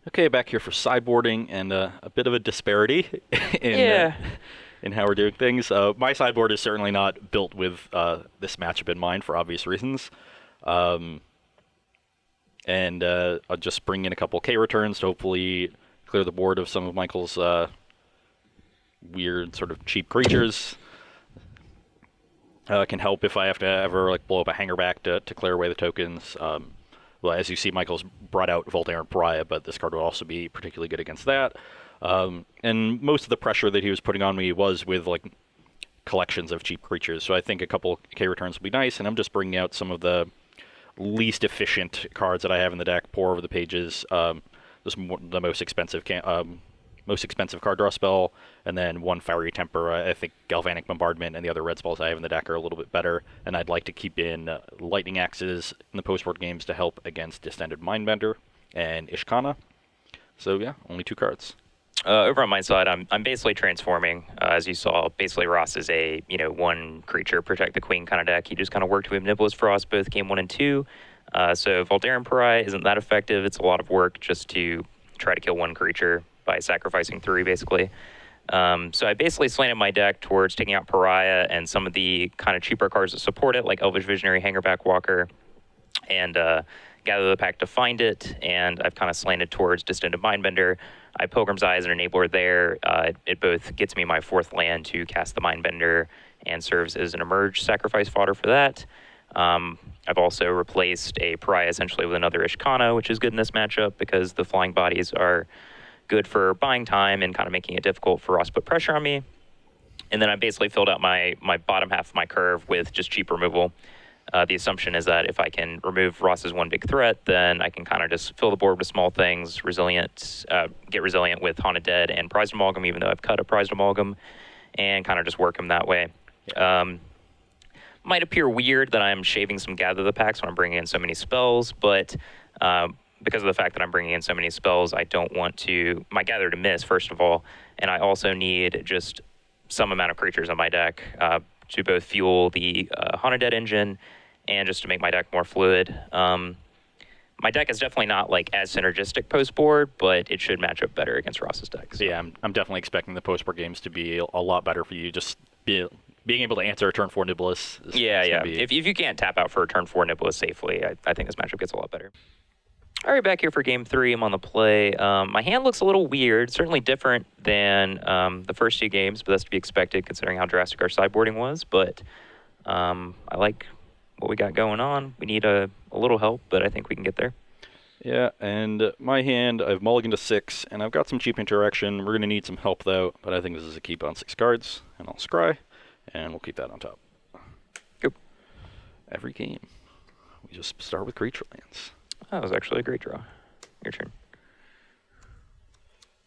Okay, back here for sideboarding and a bit of a disparity in Yeah. in how we're doing things. My sideboard is certainly not built with this matchup in mind for obvious reasons, um, and I'll just bring in a couple K returns to hopefully clear the board of some of Michael's weird sort of cheap creatures. Can help if I have to ever like blow up a hanger back to clear away the tokens. Well, as you see, Michael's brought out Voltaire and Pariah, but this card would also be particularly good against that. And most of the pressure that he was putting on me was with like collections of cheap creatures. So I think a couple K returns would be nice, and I'm just bringing out some of the least efficient cards that I have in the deck. Pour over the pages. The most expensive card draw spell, and then one Fiery Temper. I think Galvanic Bombardment and the other red spells I have in the deck are a little bit better, and I'd like to keep in Lightning Axes in the post-board games to help against Distended Mindbender and Ishkana. So yeah, only 2 cards. Over on my side, I'm basically transforming. As you saw, basically Ross is a one creature protect the queen kind of deck. He just kind of worked with Nibelus Frost both game 1 and 2. So Voltaire and Pariah isn't that effective. It's a lot of work just to try to kill one creature by sacrificing 3 basically. So I basically slanted my deck towards taking out Pariah and some of the kind of cheaper cards that support it, like Elvish Visionary, Hangerback Walker, and Gather the Pack to find it. And I've kind of slanted towards Distended Mindbender. I Pilgrim's Eye as an enabler there. It both gets me my 4th land to cast the Mindbender and serves as an emerge sacrifice fodder for that. I've also replaced a Pariah essentially with another Ishkana, which is good in this matchup because the flying bodies are good for buying time and kind of making it difficult for Ross to put pressure on me. And then I basically filled out my bottom half of my curve with just cheap removal. The assumption is that if I can remove Ross's one big threat, then I can kind of just fill the board with small things, get resilient with Haunted Dead and Prized Amalgam, even though I've cut a Prized Amalgam, and kind of just work him that way. Might appear weird that I'm shaving some Gather the Packs when I'm bringing in so many spells, but because of the fact that I'm bringing in so many spells, I don't want my Gather to miss, first of all, and I also need just some amount of creatures on my deck to both fuel the Haunted Dead engine and just to make my deck more fluid. My deck is definitely not like as synergistic post board, but it should match up better against Ross's deck. So. Yeah, I'm definitely expecting the post board games to be a lot better for you. Just being able to answer a turn 4 Nibelus. Yeah. If you can't tap out for a turn 4 Nibelus safely, I think this matchup gets a lot better. All right, back here for game 3. I'm on the play. My hand looks a little weird, certainly different than the first 2 games, but that's to be expected considering how drastic our sideboarding was. But I like what we got going on. We need a little help, but I think we can get there. Yeah, and my hand, I've mulliganed to 6, and I've got some cheap interaction. We're going to need some help, though, but I think this is a keep on 6 cards, and I'll scry, and we'll keep that on top. Go. Every game, we just start with creature lands. That was actually a great draw. Your turn.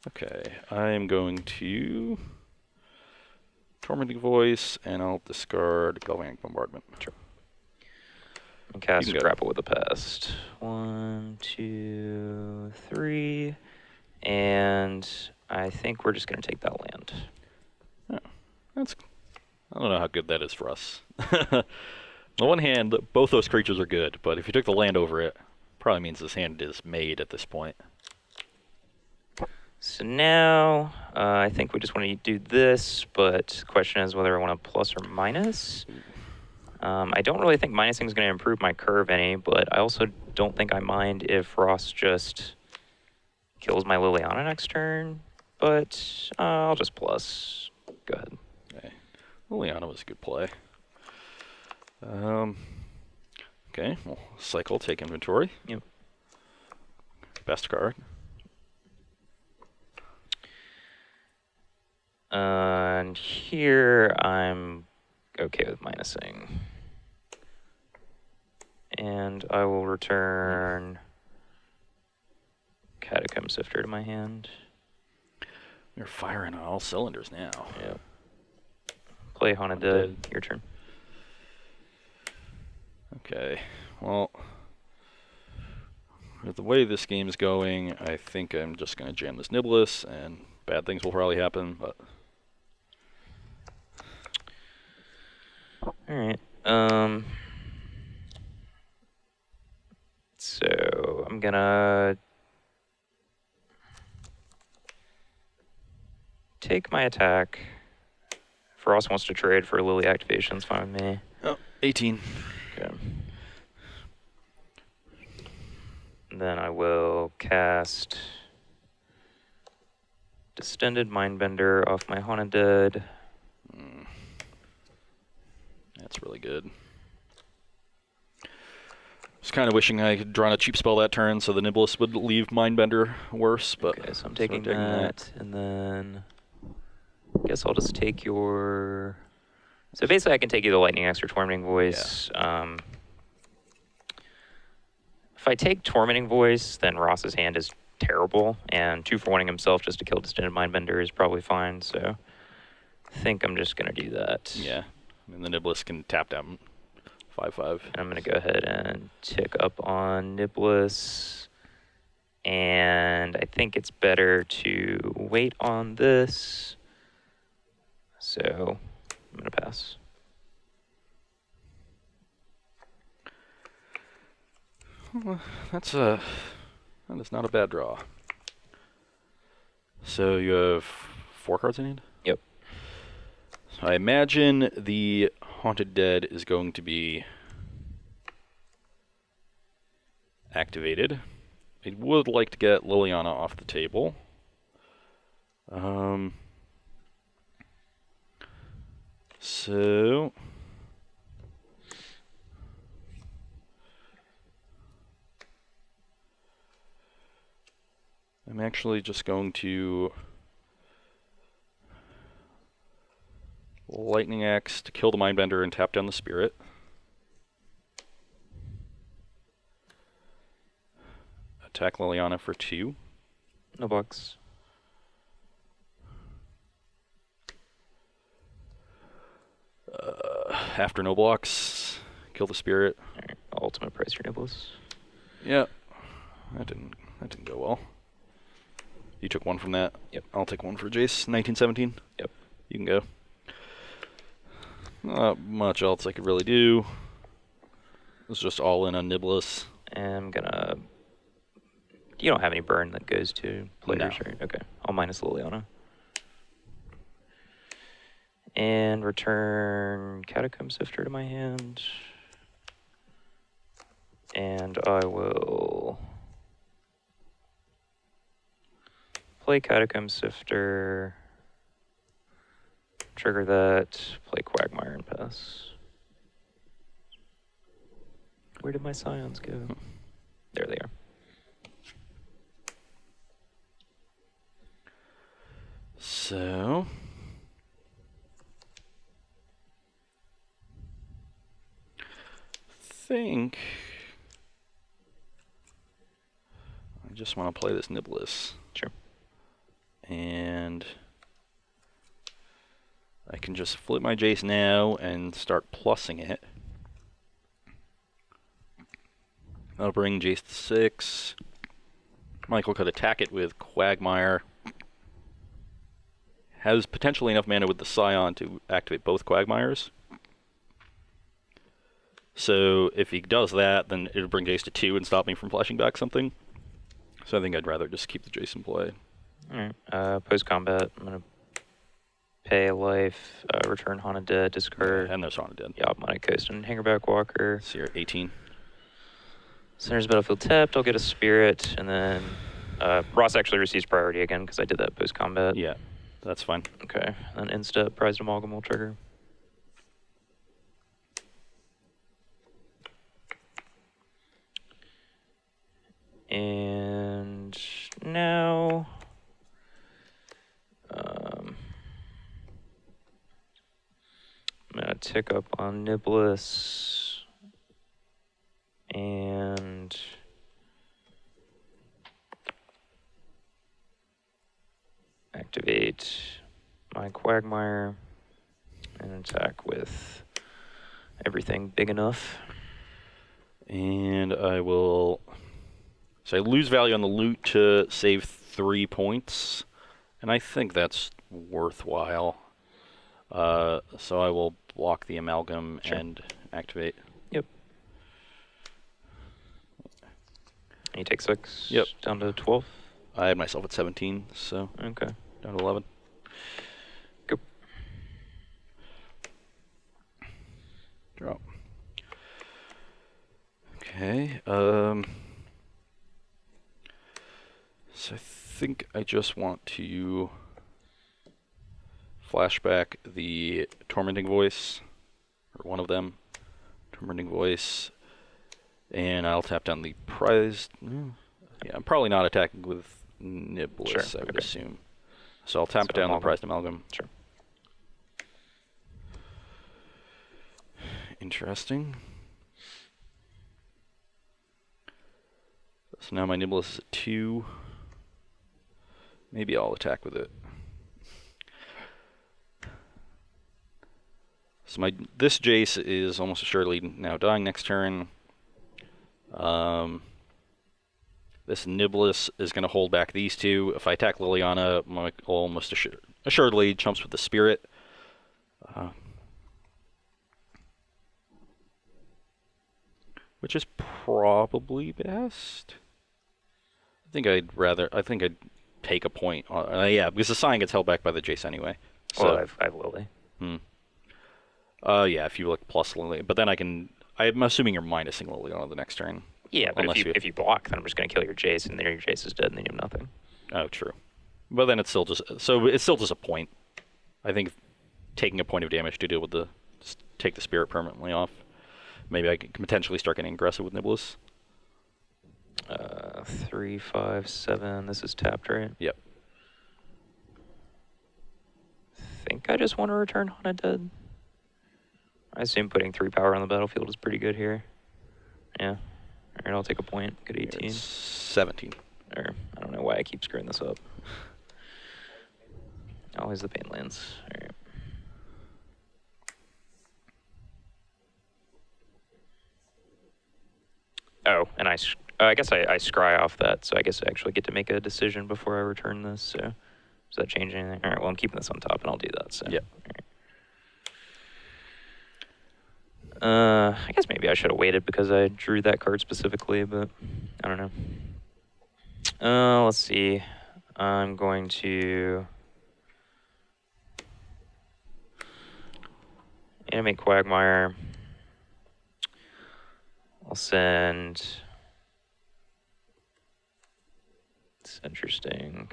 Okay, I am going to Tormenting Voice, and I'll discard Galvanic Bombardment. Sure. And cast Grapple with the Pest. 1, 2, 3. And I think we're just going to take that land. Oh, I don't know how good that is for us. On the one hand, both those creatures are good, but if you took the land over it, probably means this hand is made at this point. So now, I think we just want to do this, but the question is whether I want a plus or minus. I don't really think minusing is going to improve my curve any, but I also don't think I mind if Ross just kills my Liliana next turn, but I'll just plus. Go ahead. Okay. Liliana was a good play. Okay, we'll cycle, take inventory. Yep. Best card. And here I'm okay with minusing. And I will return Catacomb Sifter to my hand. You're firing on all cylinders now. Yep. Play Haunted Dead. Your turn. Okay, well, with the way this game's going, I think I'm just going to jam this Nibelus, and bad things will probably happen, but... Alright, so I'm gonna take my attack. If Ross wants to trade for Lily activation, it's fine with me. Oh, 18. Okay. And then I will cast Distended Mindbender off my Haunted Dead. That's really good. I was kind of wishing I had drawn a cheap spell that turn so the Niblis would leave Mindbender worse, but... Okay, so I'm taking that, and then... I guess I'll just take your... So basically I can take you the Lightning Axe or Tormenting Voice. Yeah. If I take Tormenting Voice, then Ross's hand is terrible, and 2 for 1ing himself just to kill Distended Mindbender is probably fine, so I think I'm just going to do that. Yeah, and the Niblis can tap down 5/5. And I'm going to go ahead and tick up on Niblis, and I think it's better to wait on this, so I'm going to pass. That is not a bad draw. So you have 4 cards in hand? Yep. So I imagine the Haunted Dead is going to be activated. I would like to get Liliana off the table. So... I'm actually just going to Lightning Axe to kill the Mindbender and tap down the Spirit. Attack Liliana for 2. No bucks. After no blocks, kill the Spirit. All right, ultimate price for Niblis. Yeah, that didn't go well. You took 1 from that. Yep. I'll take 1 for Jace. 1917. Yep. You can go. Not much else I could really do. It's just all in on Niblis. And I'm gonna... You don't have any burn that goes to players, No. right? Okay. I'll minus Liliana. And return Catacomb Sifter to my hand. And I will play Catacomb Sifter, trigger that, play Quagmire and pass. Where did my Scions go? There they are. So... think I just want to play this Niblis. Sure. And I can just flip my Jace now and start plussing it. That'll bring Jace to 6. Michael could attack it with Quagmire. Has potentially enough mana with the Scion to activate both Quagmires. So if he does that, then it'll bring Jace to 2 and stop me from flashing back something. So I think I'd rather just keep the Jace in play. Alright, post-combat, I'm going to pay a life, return Haunted Dead, discard. And there's Haunted Dead. Yeah, Obmonic Coast and Hangerback Walker. So you're 18. Center's Battlefield tapped, I'll get a Spirit, and then Ross actually receives priority again because I did that post-combat. Yeah, that's fine. Okay, then Instep, Prized Amalgam will trigger. And now I'm gonna tick up on Niblis and activate my Quagmire and attack with everything big enough. And I will... So I lose value on the loot to save 3 points. And I think that's worthwhile. So I will block the Amalgam and activate. Yep. You take 6? Yep. Down to 12? I had myself at 17, so Okay. down to 11. Okay. So I think I just want to flashback the Tormenting Voice, or one of them. Tormenting Voice. And I'll tap down the prized. Yeah, I'm probably not attacking with Niblis, Sure, I would okay. assume. So I'll tap So down the amalgam. prized amalgam. Sure. Interesting. So now my Niblis is at 2. Maybe I'll attack with it. So this Jace is almost assuredly now dying next turn. This Niblis is going to hold back these two. If I attack Liliana, Michael almost assuredly jumps with the Spirit. Which is probably best. I think I'd take a point. Yeah, because the sign gets held back by the Jace anyway. So, Well, I've Lily. Yeah, if you look plus Lily, but then I'm assuming you're minusing Lily on the next turn. Yeah, but Unless if you block, then I'm just going to kill your Jace, and then your Jace is dead, and then you have nothing. Oh, true. But then it's still just a point. I think taking a point of damage to deal with just take the Spirit permanently off. Maybe I can potentially start getting aggressive with Niblis. 3, 5, 7. This is tapped, right? Yep. Think I just want to return Haunted Dead. I assume putting 3 power on the battlefield is pretty good here. Yeah. All right, I'll take a point. Good 18. 17. Or I don't know why I keep screwing this up. Always the pain lands. All right. Oh, and I guess I scry off that, so I guess I actually get to make a decision before I return this. So does that change anything? All right, well, I'm keeping this on top, and I'll do that. So Yep. I guess maybe I should have waited because I drew that card specifically, but I don't know. Let's see. I'm going to animate Quagmire. I'll send. It's interesting.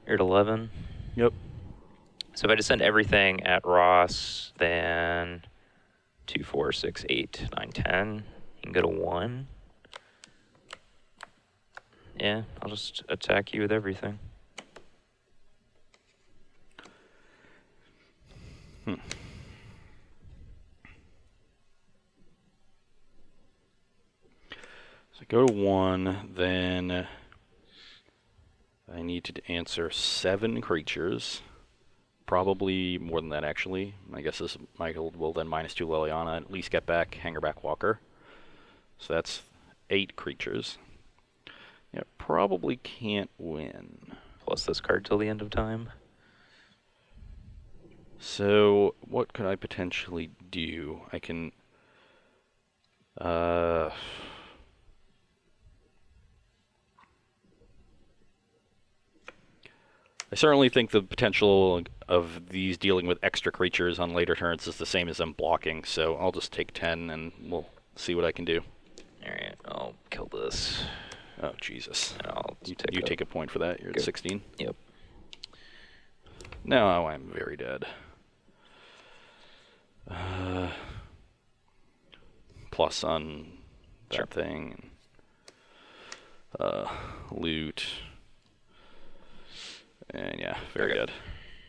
You're at 11. Yep. So if I just send everything at Ross, then 2, 4, 6, 8, 9, 10. You can go to 1. Yeah, I'll just attack you with everything. So go to 1, then I need to answer 7 creatures. Probably more than that, actually. My guess is Michael will then -2 Liliana, at least get back Hangerback Walker. So that's 8 creatures. Yeah, probably can't win. Plus this card till the end of time. So what could I potentially do? I can... I certainly think the potential of these dealing with extra creatures on later turns is the same as them blocking, so I'll just take 10 and we'll see what I can do. Alright, I'll kill this. Oh, Jesus. And I'll You take a point for that. You're Good. at 16. Yep. Now I'm very dead. Plus on that Sure. thing. Loot. And yeah, very Okay. dead.